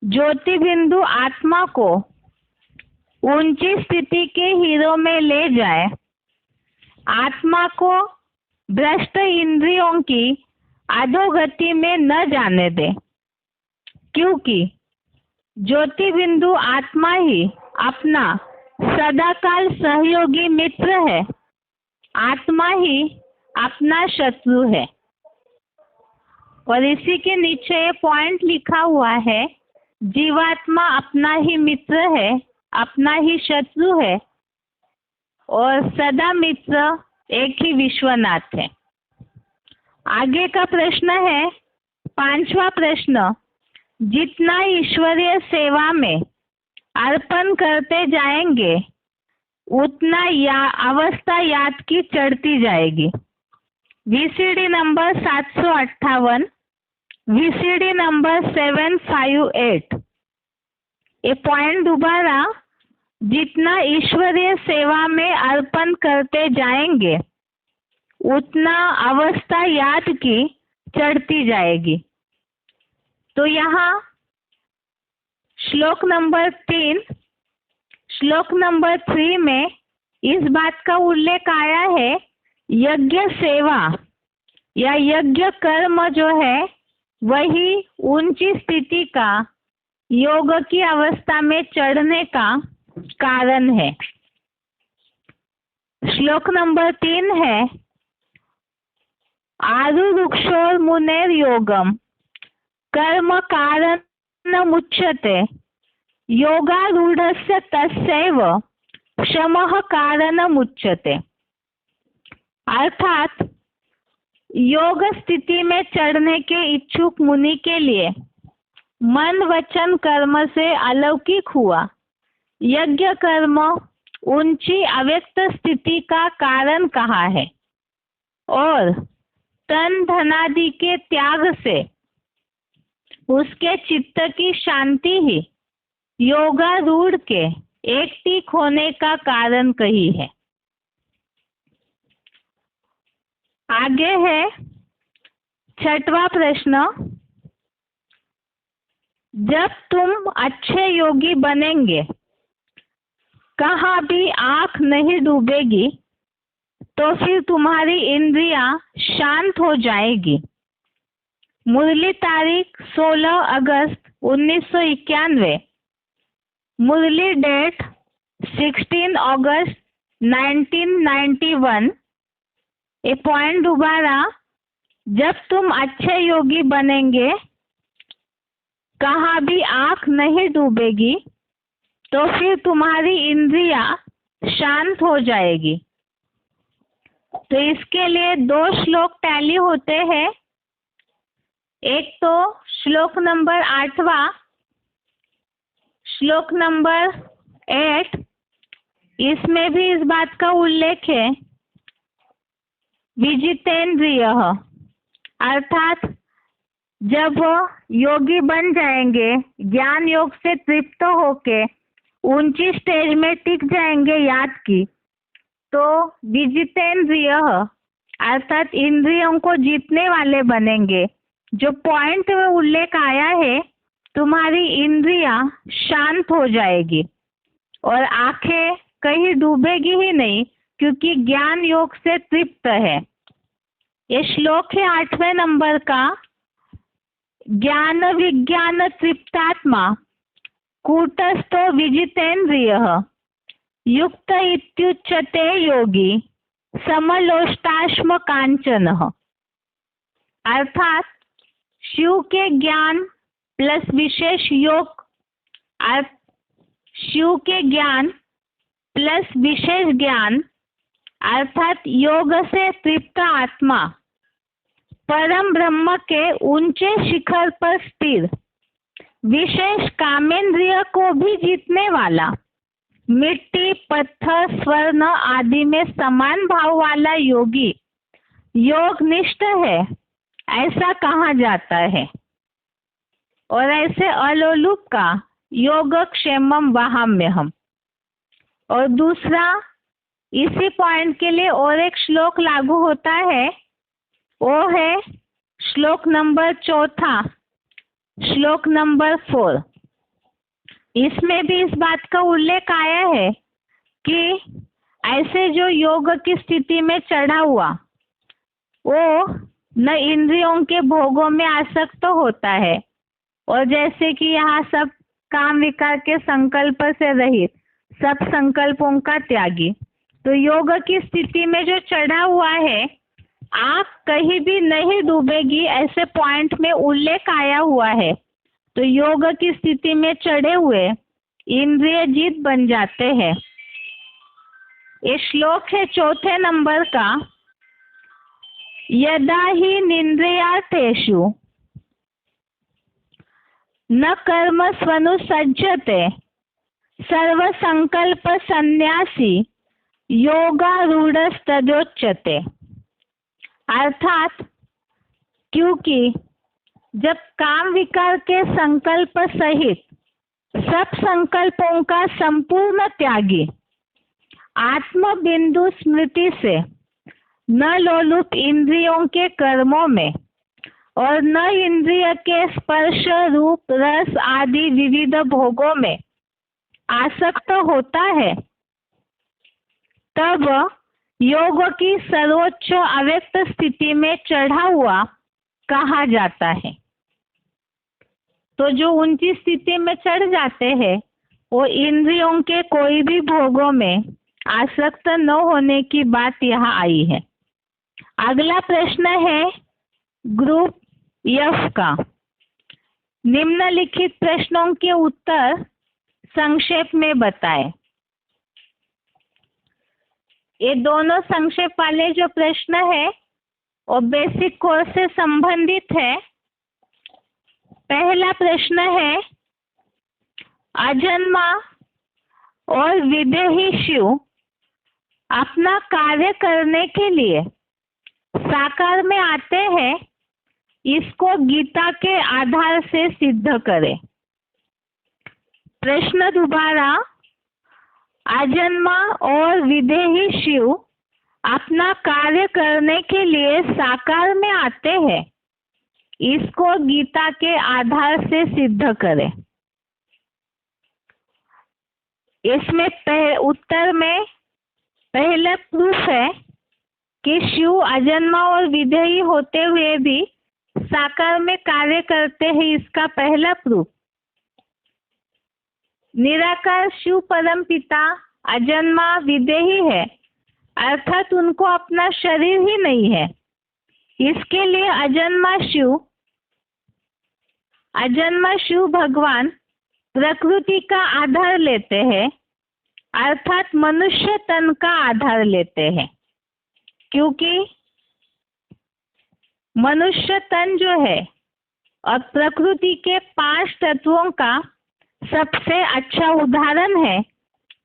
ज्योति बिंदु आत्मा को ऊंची स्थिति के हीरो में ले जाए, आत्मा को भ्रष्ट इंद्रियों की अधोगति में न जाने दे, क्योंकि ज्योति बिंदु आत्मा ही अपना सदाकाल सहयोगी मित्र है, आत्मा ही अपना शत्रु है। और इसी के नीचे पॉइंट लिखा हुआ है, जीवात्मा अपना ही मित्र है, अपना ही शत्रु है और सदा मित्र एक ही विश्वनाथ है। आगे का प्रश्न है 5वां प्रश्न, जितना ईश्वरीय सेवा में अर्पण करते जाएंगे उतना अवस्था याद की चढ़ती जाएगी। VCD number 758, VCD number 758। ये पॉइंट दोबारा, जितना ईश्वरीय सेवा में अर्पण करते जाएंगे उतना अवस्था याद की चढ़ती जाएगी। तो यहाँ श्लोक नंबर 3, श्लोक नंबर 3 में इस बात का उल्लेख आया है, यज्ञ सेवा या यज्ञ कर्म जो है वही ऊंची स्थिति का योग की अवस्था में चढ़ने का कारण है। श्लोक नंबर 3 है, आरुरुक्षोर मुनेर योगम कर्म कारण मुच्यते, योगारूढ़स्य तस्यैव शमः कारण मुच्यते। अर्थात योग स्थिति में चढ़ने के इच्छुक मुनि के लिए मन वचन कर्म से अलौकिक हुआ यज्ञ कर्म ऊंची अव्यक्त स्थिति का कारण कहा है और तन धनादि के त्याग से उसके चित्त की शांति ही योगारूढ़ के एक टीक होने का कारण कही है। आगे है 6वां प्रश्न, जब तुम अच्छे योगी बनेंगे कहाँ भी आंख नहीं डूबेगी तो फिर तुम्हारी इंद्रियां शांत हो जाएगी। मुरली तारीख 16 अगस्त 1991, मुरली डेट 16 अगस्त 1991। ये पॉइंट दोबारा, जब तुम अच्छे योगी बनेंगे कहाँ भी आंख नहीं डूबेगी तो फिर तुम्हारी इंद्रियां शांत हो जाएगी। तो इसके लिए 2 श्लोक टैली होते हैं। एक तो श्लोक नंबर 8वां, श्लोक नंबर 8, इसमें भी इस बात का उल्लेख है, विजितेंद्रियः, अर्थात जब योगी बन जाएंगे, ज्ञान योग से तृप्त होके ऊंची स्टेज में टिक जाएंगे याद की, तो विजितेंद्रियः अर्थात इंद्रियों को जीतने वाले बनेंगे। जो पॉइंट में उल्लेख आया है, तुम्हारी इंद्रियां शांत हो जाएगी और आंखें कहीं डूबेगी ही नहीं, क्योंकि ज्ञान योग से तृप्त है। ये श्लोक है 8वें नंबर का। ज्ञान विज्ञान तृप्तात्मा कूटस्थो विजितेंद्रियः युक्त इत्युच्यते योगी समलोष्टाश्म कांचनः। अर्थात शिव के ज्ञान प्लस विशेष योग, शिव के ज्ञान प्लस विशेष ज्ञान अर्थात योग से तृप्त आत्मा परम ब्रह्म के ऊंचे शिखर पर स्थिर, विशेष कामेंद्रिय को भी जीतने वाला, मिट्टी पत्थर स्वर्ण आदि में समान भाव वाला योगी योग निष्ठ है, ऐसा कहा जाता है। और ऐसे अलोलुप का योग क्षेमम वहाम्यहम्। और दूसरा इसी पॉइंट के लिए और एक श्लोक लागू होता है, वो है श्लोक नंबर 4, श्लोक नंबर 4। इसमें भी इस बात का उल्लेख आया है कि ऐसे जो योग की स्थिति में चढ़ा हुआ वो न इंद्रियों के भोगों में आसक्त होता है, और जैसे कि यहाँ सब काम विकार के संकल्प से रहित, सब संकल्पों का त्यागी, तो योग की स्थिति में जो चढ़ा हुआ है आँख कहीं भी नहीं डूबेगी, ऐसे पॉइंट में उल्लेख आया हुआ है। तो योग की स्थिति में चढ़े हुए इंद्रिय जीत बन जाते हैं। ये श्लोक है 4 नंबर का। यदा ही निन्द्रियार्थेषु न कर्म स्वनुसज्जते सर्व संकल्प संन्यासी योगारूढ़स्तदोच्यते। अर्थात क्योंकि जब काम विकार के संकल्प सहित सब संकल्पों का संपूर्ण त्यागी आत्म बिंदु स्मृति से न लोलुप इंद्रियों के कर्मों में और न इंद्रिय के स्पर्श रूप रस आदि विविध भोगों में आसक्त होता है, तब योग की सर्वोच्च अव्यक्त स्थिति में चढ़ा हुआ कहा जाता है। तो जो ऊंची स्थिति में चढ़ जाते हैं वो इंद्रियों के कोई भी भोगों में आसक्त न होने की बात यहाँ आई है। अगला प्रश्न है ग्रुप एफ का। निम्नलिखित प्रश्नों के उत्तर संक्षेप में बताएं। ये दोनों संक्षेप वाले जो प्रश्न है वो बेसिक कोर्स से संबंधित है। पहला प्रश्न है, अजन्मा और विदेही शिव अपना कार्य करने के लिए साकार में आते हैं, इसको गीता के आधार से सिद्ध करें। प्रश्न दोबारा, अजन्मा और विदेही शिव अपना कार्य करने के लिए साकार में आते हैं, इसको गीता के आधार से सिद्ध करें। इसमें उत्तर में पहला प्रूफ है कि शिव अजन्मा और विदेही होते हुए भी साकार में कार्य करते हैं, इसका पहला प्रूफ। निराकार शिव परम पिता अजन्मा विदेही है, अर्थात उनको अपना शरीर ही नहीं है। इसके लिए अजन्मा शिव भगवान प्रकृति का आधार लेते हैं, अर्थात मनुष्य तन का आधार लेते हैं, क्योंकि मनुष्य तन जो है और प्रकृति के 5 तत्वों का सबसे अच्छा उदाहरण है,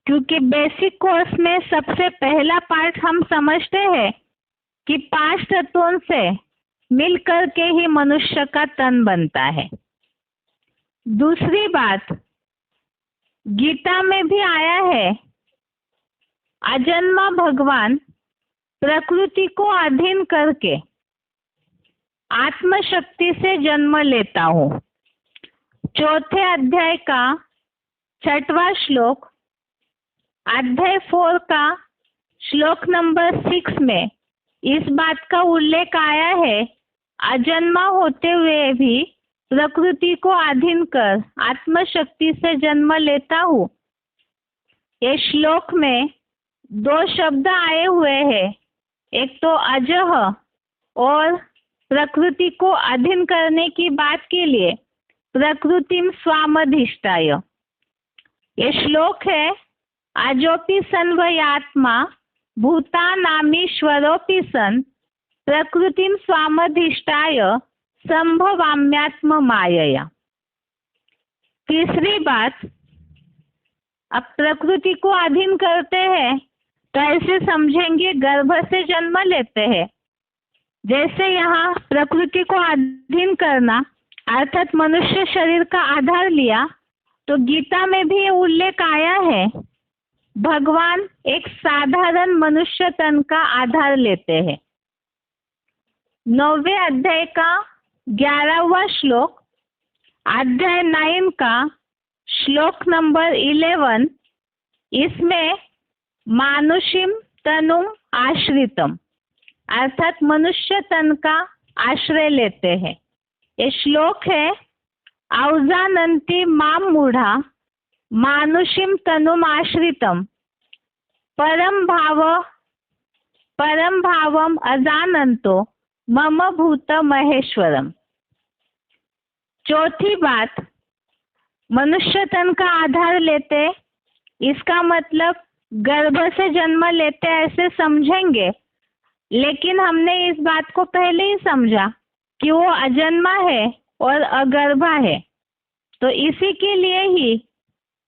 क्योंकि बेसिक कोर्स में सबसे पहला पार्ट हम समझते हैं कि 5 तत्वों से मिलकर के ही मनुष्य का तन बनता है। दूसरी बात, गीता में भी आया है, अजन्मा भगवान प्रकृति को अधीन करके आत्मशक्ति से जन्म लेता हूँ। चौथे अध्याय का 6वां श्लोक, अध्याय 4 का श्लोक नंबर 6 में इस बात का उल्लेख आया है, अजन्मा होते हुए भी प्रकृति को अधीन कर आत्मशक्ति से जन्म लेता हूँ। ये श्लोक में 2 शब्द आए हुए हैं, एक तो अजह और प्रकृति को अधीन करने की बात के लिए प्रकृतिम स्वामधिष्ठाय। ये श्लोक है, अजोपि सन्वयात्मा भूतानामीश्वरोऽपि सन् प्रकृतिम स्वामधिष्ठाय संभवाम्यात्म मायया। तीसरी बात, अब प्रकृति को अधीन करते हैं तो ऐसे समझेंगे गर्भ से जन्म लेते हैं। जैसे यहाँ प्रकृति को अधीन करना अर्थात मनुष्य शरीर का आधार लिया, तो गीता में भी ये उल्लेख आया है, भगवान एक साधारण मनुष्य तन का आधार लेते हैं। 9वें अध्याय का 11वां श्लोक, अध्याय 9 का श्लोक नंबर 11, इसमें मानुषिम तनुम आश्रितम अर्थात मनुष्य तन का आश्रय लेते हैं। ये श्लोक है, औजानन्ति माम मूढ़ा मानुषिम तनुम आश्रितम परम भावम अजानन्तो मम भूत महेश्वरम। चौथी बात, मनुष्य तन का आधार लेते, इसका मतलब गर्भ से जन्म लेते ऐसे समझेंगे, लेकिन हमने इस बात को पहले ही समझा कि वो अजन्मा है और अगर्भा है। तो इसी के लिए ही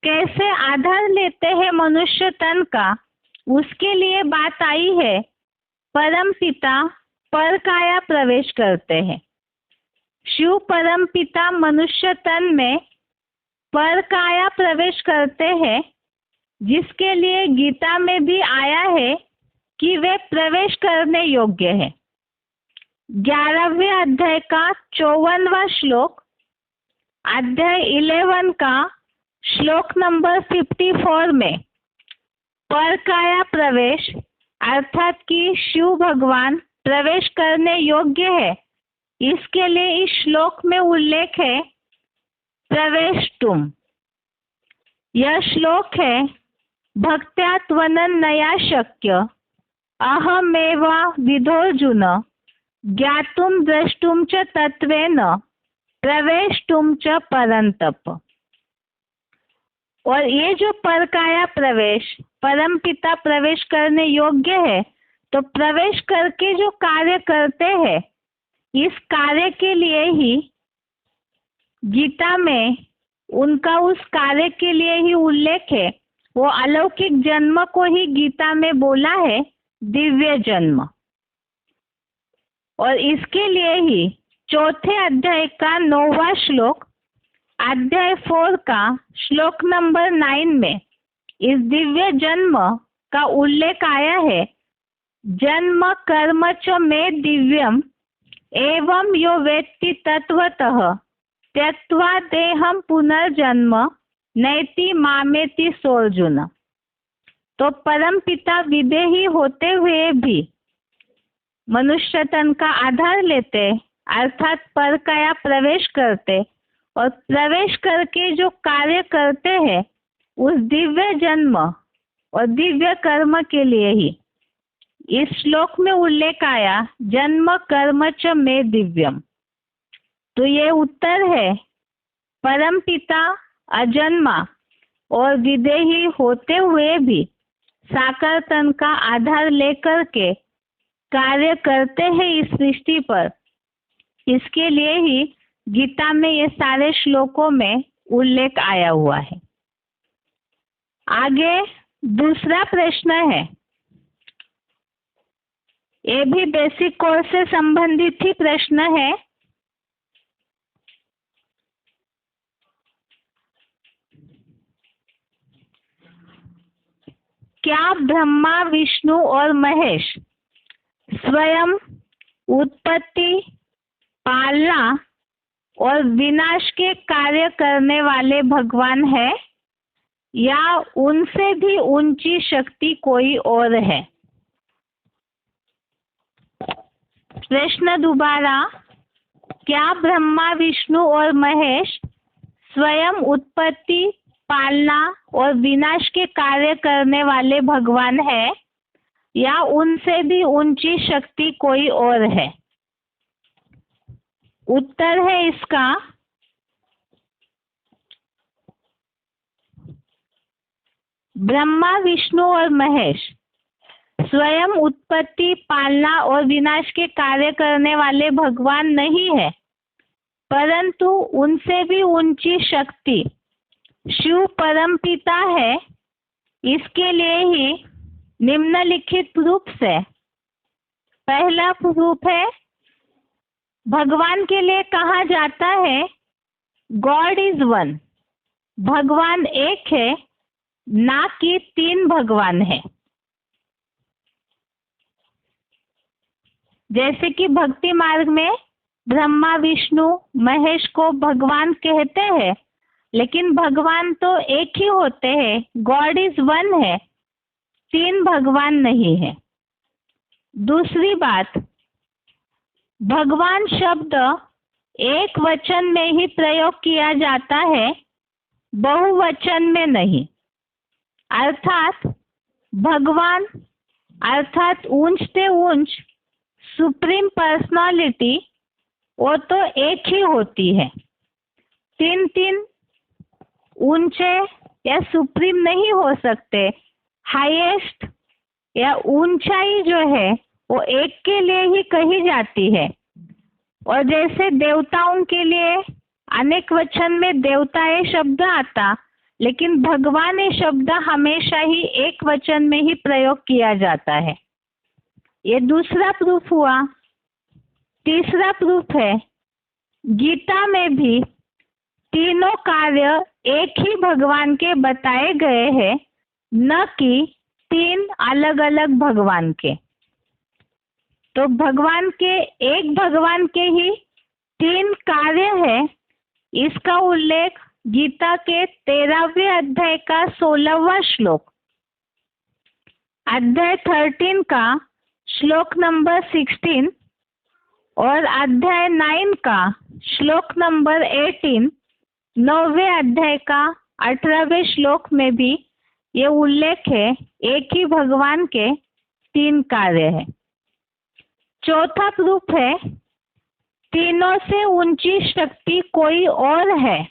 कैसे आधार लेते हैं मनुष्य तन का, उसके लिए बात आई है, परम पिता पर काया प्रवेश करते हैं। शिव परम पिता मनुष्य तन में पर काया प्रवेश करते हैं, जिसके लिए गीता में भी आया है कि वे प्रवेश करने योग्य है। 11वें अध्याय का 54वां श्लोक, अध्याय 11 का श्लोक नंबर 54 में पर काया प्रवेश अर्थात कि शिव भगवान प्रवेश करने योग्य है, इसके लिए इस श्लोक में उल्लेख है, प्रवेश तुम। यह श्लोक है, भक्त्या त्वनन्नया शक्य अहमेवा विदोर्जुन ज्ञातुम द्रष्टुम च तत्वेन प्रवेष्टुम च परंतप। और ये जो परकाया प्रवेश, परम पिता प्रवेश करने योग्य है, तो प्रवेश करके जो कार्य करते हैं, इस कार्य के लिए ही गीता में उनका उस कार्य के लिए ही उल्लेख है। वो अलौकिक जन्म को ही गीता में बोला है दिव्य जन्म। और इसके लिए ही चौथे अध्याय का 9वां श्लोक, अध्याय 4 का श्लोक नंबर 9 में इस दिव्य जन्म का उल्लेख आया है, जन्म कर्म च मे दिव्यम एवं यो वेत्ति तत्वतः त्यक्त्वा देहम पुनर्जन्म नैति मामेति सोर्जुन। तो परम पिता विदेही होते हुए भी मनुष्य तन का आधार लेते अर्थात परकाया प्रवेश करते और प्रवेश करके जो कार्य करते हैं उस दिव्य जन्म और दिव्य कर्म के लिए ही इस श्लोक में उल्लेख आया, जन्म कर्म च मे दिव्यम। तो ये उत्तर है, परम पिता अजन्मा और विदेही होते हुए भी साकार तन का आधार लेकर के कार्य करते हैं इस सृष्टि पर। इसके लिए ही गीता में ये सारे श्लोकों में उल्लेख आया हुआ है। आगे दूसरा प्रश्न है, ये भी बेसिक कोर्स से संबंधित ही प्रश्न है। क्या ब्रह्मा, विष्णु और महेश स्वयं उत्पत्ति, पालना और विनाश के कार्य करने वाले भगवान है, या उनसे भी ऊंची शक्ति कोई और है? प्रश्न दोबारा, क्या ब्रह्मा, विष्णु और महेश स्वयं उत्पत्ति, पालना और विनाश के कार्य करने वाले भगवान है, या उनसे भी ऊंची शक्ति कोई और है? उत्तर है इसका ब्रह्मा, विष्णु और महेश स्वयं उत्पत्ति, पालना और विनाश के कार्य करने वाले भगवान नहीं है, परंतु उनसे भी ऊंची शक्ति शिव परमपिता है। इसके लिए ही निम्नलिखित प्रूफ है। पहला प्रूफ है, भगवान के लिए कहा जाता है गॉड इज वन, भगवान एक है, ना कि तीन भगवान है। जैसे कि भक्ति मार्ग में ब्रह्मा, विष्णु, महेश को भगवान कहते हैं, लेकिन भगवान तो एक ही होते हैं, गॉड इज वन है, तीन भगवान नहीं है। दूसरी बात, भगवान शब्द एक वचन में ही प्रयोग किया जाता है, बहुवचन में नहीं। अर्थात भगवान अर्थात ऊंच से ऊंच सुप्रीम पर्सनालिटी वो तो एक ही होती है, तीन तीन ऊंचे या सुप्रीम नहीं हो सकते। हाईएस्ट या ऊंचाई जो है वो एक के लिए ही कही जाती है। और जैसे देवताओं के लिए अनेक वचन में देवता ये शब्द आता, लेकिन भगवान ये शब्द हमेशा ही एक वचन में ही प्रयोग किया जाता है। ये दूसरा प्रूफ हुआ। तीसरा प्रूफ है, गीता में भी तीनों कार्य एक ही भगवान के बताए गए हैं, न कि तीन अलग अलग भगवान के। तो भगवान के एक भगवान के ही तीन कार्य है। इसका उल्लेख गीता के 13वें अध्याय का 16वां श्लोक, अध्याय 13 का श्लोक नंबर 16 और अध्याय 9 का श्लोक नंबर 18, 9वें अध्याय का 18वें श्लोक में भी ये उल्लेख है, एक ही भगवान के तीन कार्य है। चौथा प्रूफ है, तीनों से ऊंची शक्ति कोई और है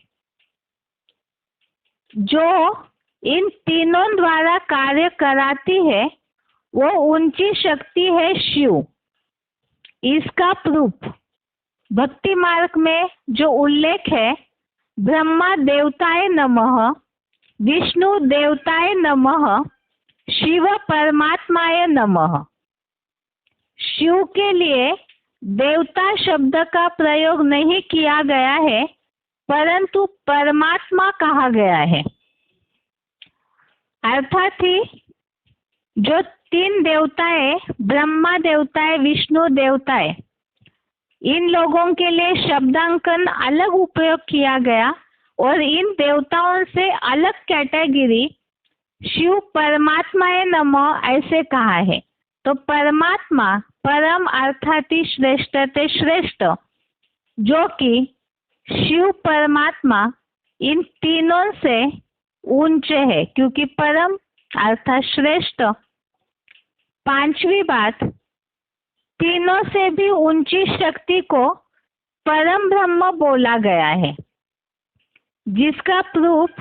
जो इन तीनों द्वारा कार्य कराती है, वो ऊंची शक्ति है शिव। इसका प्रूफ भक्ति मार्ग में जो उल्लेख है, ब्रह्मा देवताय नमः, विष्णु देवताय नमः, शिव परमात्माय नमः। शिव के लिए देवता शब्द का प्रयोग नहीं किया गया है, परंतु परमात्मा कहा गया है। अर्थात ही जो तीन देवताएं, ब्रह्मा देवताएं, विष्णु देवताएं, इन लोगों के लिए शब्दांकन अलग उपयोग किया गया और इन देवताओं से अलग कैटेगरी शिव परमात्माए नमः ऐसे कहा है। तो परमात्मा परम अर्थात ही श्रेष्ठ ते श्रेष्ठ, जो कि शिव परमात्मा इन तीनों से ऊंचे है, क्योंकि परम अर्थात श्रेष्ठ। पांचवी बात, तीनों से भी ऊंची शक्ति को परम ब्रह्म बोला गया है, जिसका प्रूफ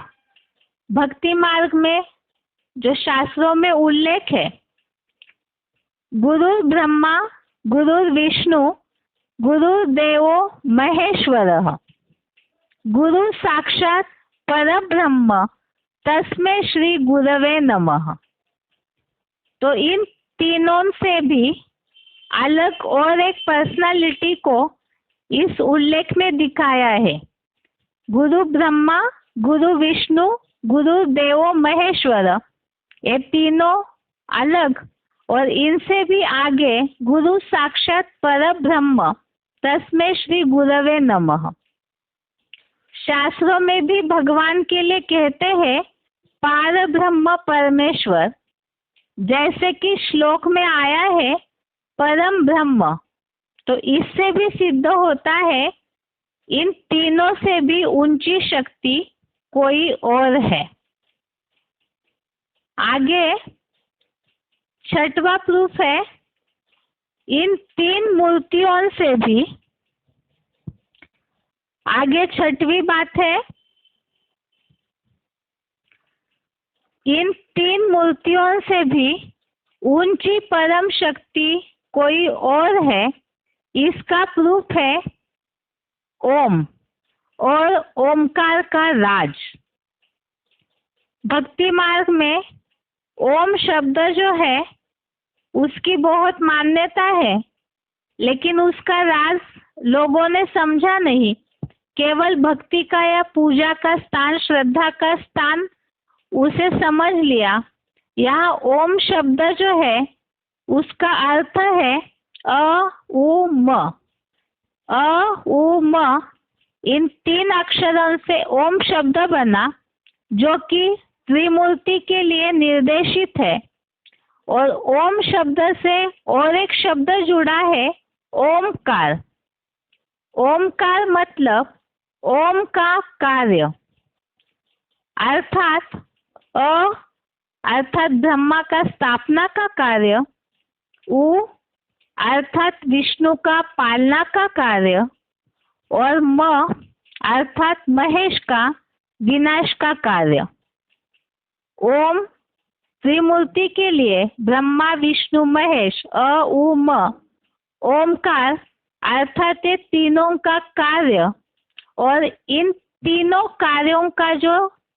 भक्ति मार्ग में जो शास्त्रों में उल्लेख है, गुरु ब्रह्मा गुरु विष्णु गुरुदेवो महेश्वरः, गुरु साक्षात परब्रह्म तस्मै श्री गुरवे नमः। तो इन तीनों से भी अलग और एक पर्सनालिटी को इस उल्लेख में दिखाया है। गुरु ब्रह्मा, गुरु विष्णु, गुरु देवो महेश्वर, ये तीनों अलग और इनसे भी आगे गुरु साक्षात पर ब्रह्म, तस्मै श्री गुरवे नमः। शास्त्रों में भी भगवान के लिए कहते हैं पार ब्रह्म परमेश्वर, जैसे कि श्लोक में आया है परम ब्रह्म। तो इससे भी सिद्ध होता है इन तीनों से भी ऊंची शक्ति कोई और है। आगे छठवां प्रूफ है, इन तीन मूर्तियों से भी, आगे छठवीं बात है, इन तीन मूर्तियों से भी ऊंची परम शक्ति कोई और है। इसका प्रूफ है ओम और ओमकार का राज। भक्ति मार्ग में ओम शब्द जो है उसकी बहुत मान्यता है, लेकिन उसका राज लोगों ने समझा नहीं। केवल भक्ति का या पूजा का स्थान, श्रद्धा का स्थान उसे समझ लिया। यहाँ ओम शब्द जो है उसका अर्थ है अ उ म। अ उ म, इन तीन अक्षरों से ओम शब्द बना, जो कि त्रिमूर्ति के लिए निर्देशित है। और ओम शब्द से और एक शब्द जुड़ा है ओमकार। ओमकार मतलब ओम का कार्य, अर्थात अर्थात ब्रह्मा का स्थापना का कार्य, उ अर्थात विष्णु का पालना का कार्य, और म अर्थात महेश का विनाश का कार्य। ओम त्रिमूर्ति के लिए ब्रह्मा विष्णु महेश, अ उ म। ओमकार अर्थात ये तीनों का कार्य, और इन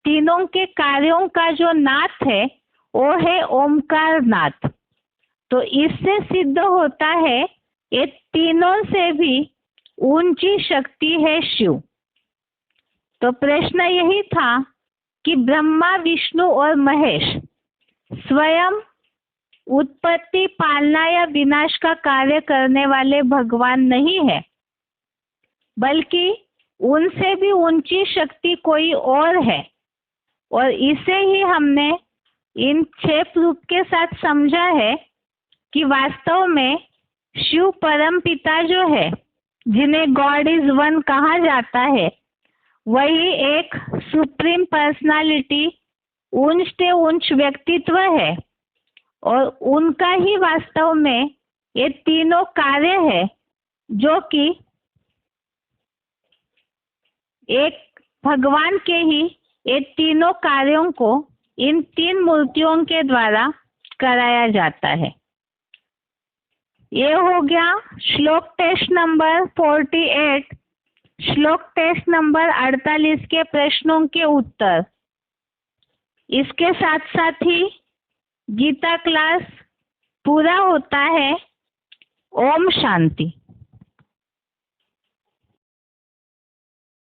तीनों के कार्यों का जो नाथ है वो है ओमकार नाथ। तो इससे सिद्ध होता है ये तीनों से भी ऊंची शक्ति है शिव। तो प्रश्न यही था कि ब्रह्मा विष्णु और महेश स्वयं उत्पत्ति, पालना या विनाश का कार्य करने वाले भगवान नहीं है, बल्कि उनसे भी ऊंची शक्ति कोई और है। और इसे ही हमने इन 6 प्रूफ के साथ समझा है कि वास्तव में शिव परम पिता जो है, जिन्हें गॉड इज वन कहा जाता है, वही एक सुप्रीम पर्सनालिटी, उच्च से उच्च व्यक्तित्व है। और उनका ही वास्तव में ये तीनों कार्य है, जो कि एक भगवान के ही ये तीनों कार्यों को इन 3 मूर्तियों के द्वारा कराया जाता है। ये हो गया श्लोक टेस्ट नंबर 48, श्लोक टेस्ट नंबर 48 के प्रश्नों के उत्तर। इसके साथ साथ ही गीता क्लास पूरा होता है। ओम शांति।